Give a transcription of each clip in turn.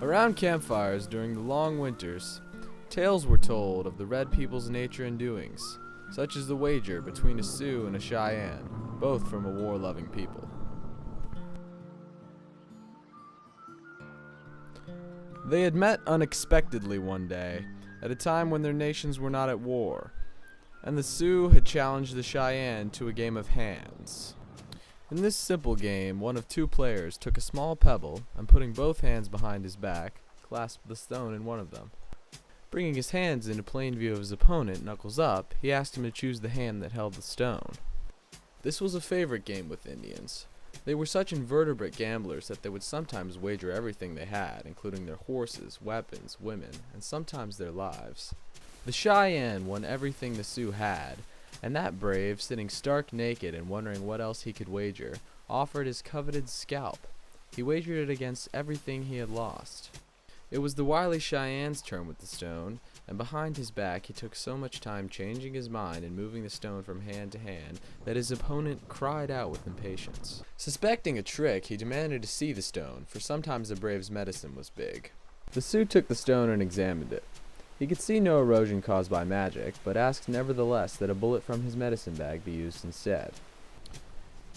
Around campfires during the long winters, tales were told of the Red people's nature and doings, such as the wager between a Sioux and a Cheyenne, both from a war-loving people. They had met unexpectedly one day, at a time when their nations were not at war, and the Sioux had challenged the Cheyenne to a game of hands. In this simple game, one of two players took a small pebble and, putting both hands behind his back, clasped the stone in one of them. Bringing his hands into plain view of his opponent, knuckles up, he asked him to choose the hand that held the stone. This was a favorite game with Indians. They were such invertebrate gamblers that they would sometimes wager everything they had, including their horses, weapons, women, and sometimes their lives. The Cheyenne won everything the Sioux had, and that brave, sitting stark naked and wondering what else he could wager, offered his coveted scalp. He wagered it against everything he had lost. It was the wily Cheyenne's turn with the stone, and behind his back he took so much time changing his mind and moving the stone from hand to hand that his opponent cried out with impatience. Suspecting a trick, he demanded to see the stone, for sometimes the brave's medicine was big. The Sioux took the stone and examined it. He could see no erosion caused by magic, but asked nevertheless that a bullet from his medicine bag be used instead.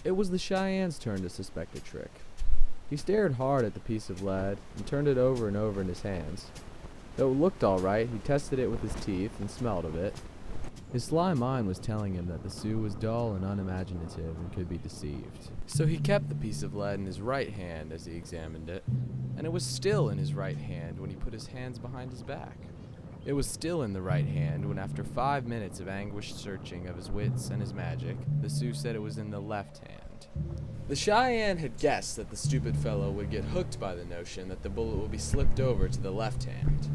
It was the Cheyenne's turn to suspect a trick. He stared hard at the piece of lead and turned it over and over in his hands. Though it looked all right, he tested it with his teeth and smelled of it. His sly mind was telling him that the Sioux was dull and unimaginative and could be deceived. So he kept the piece of lead in his right hand as he examined it, and it was still in his right hand when he put his hands behind his back. It was still in the right hand when, after 5 minutes of anguished searching of his wits and his magic, the Sioux said it was in the left hand. The Cheyenne had guessed that the stupid fellow would get hooked by the notion that the bullet would be slipped over to the left hand.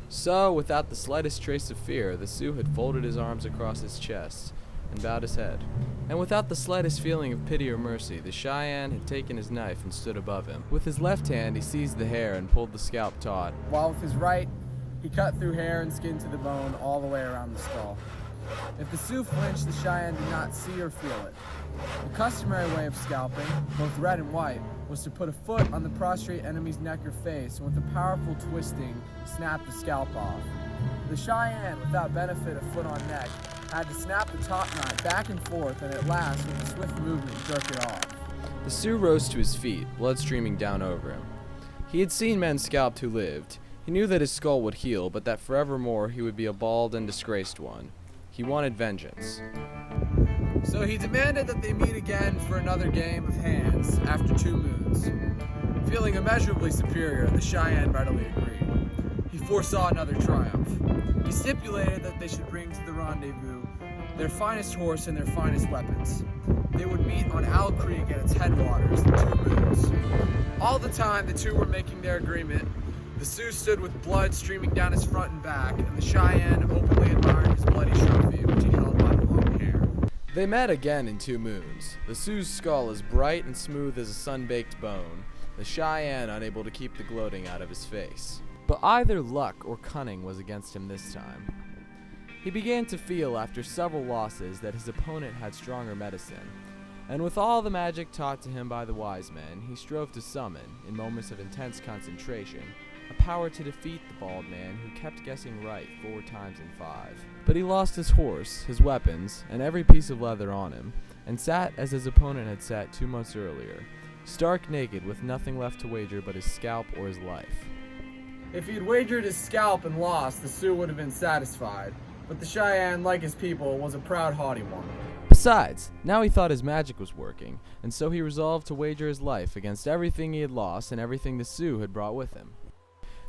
So, without the slightest trace of fear, the Sioux had folded his arms across his chest and bowed his head. And without the slightest feeling of pity or mercy, the Cheyenne had taken his knife and stood above him. With his left hand, he seized the hair and pulled the scalp taut, while with his right, he cut through hair and skin to the bone all the way around the skull. If the Sioux flinched, the Cheyenne did not see or feel it. The customary way of scalping, both red and white, was to put a foot on the prostrate enemy's neck or face, and with a powerful twisting, snap the scalp off. The Cheyenne, without benefit of foot on neck, had to snap the top knot back and forth, and at last, with a swift movement, jerk it off. The Sioux rose to his feet, blood streaming down over him. He had seen men scalped who lived. He knew that his skull would heal, but that forevermore he would be a bald and disgraced one. He wanted vengeance. So he demanded that they meet again for another game of hands after 2 moons. Feeling immeasurably superior, the Cheyenne readily agreed. He foresaw another triumph. He stipulated that they should bring to the rendezvous their finest horse and their finest weapons. They would meet on Owl Creek at its headwaters in 2 moons. All the time the two were making their agreement, the Sioux stood with blood streaming down his front and back, and the Cheyenne openly admired his bloody trophy, which he held by the long hair. They met again in 2 moons, the Sioux's skull as bright and smooth as a sun-baked bone, the Cheyenne unable to keep the gloating out of his face. But either luck or cunning was against him this time. He began to feel, after several losses, that his opponent had stronger medicine, and with all the magic taught to him by the wise men, he strove to summon, in moments of intense concentration, a power to defeat the bald man who kept guessing right 4 times in 5. But he lost his horse, his weapons, and every piece of leather on him, and sat as his opponent had sat 2 months earlier, stark naked with nothing left to wager but his scalp or his life. If he had wagered his scalp and lost, the Sioux would have been satisfied, but the Cheyenne, like his people, was a proud, haughty one. Besides, now he thought his magic was working, and so he resolved to wager his life against everything he had lost and everything the Sioux had brought with him.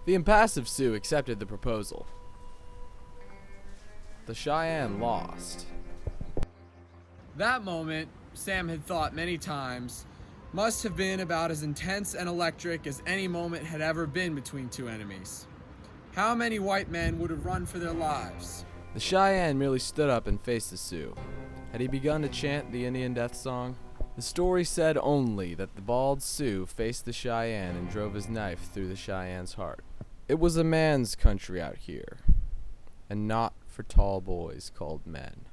The impassive Sioux accepted the proposal. The Cheyenne lost. That moment, Sam had thought many times, must have been about as intense and electric as any moment had ever been between 2 enemies. How many white men would have run for their lives? The Cheyenne merely stood up and faced the Sioux. Had he begun to chant the Indian death song? The story said only that the bald Sioux faced the Cheyenne and drove his knife through the Cheyenne's heart. It was a man's country out here, and not for tall boys called men.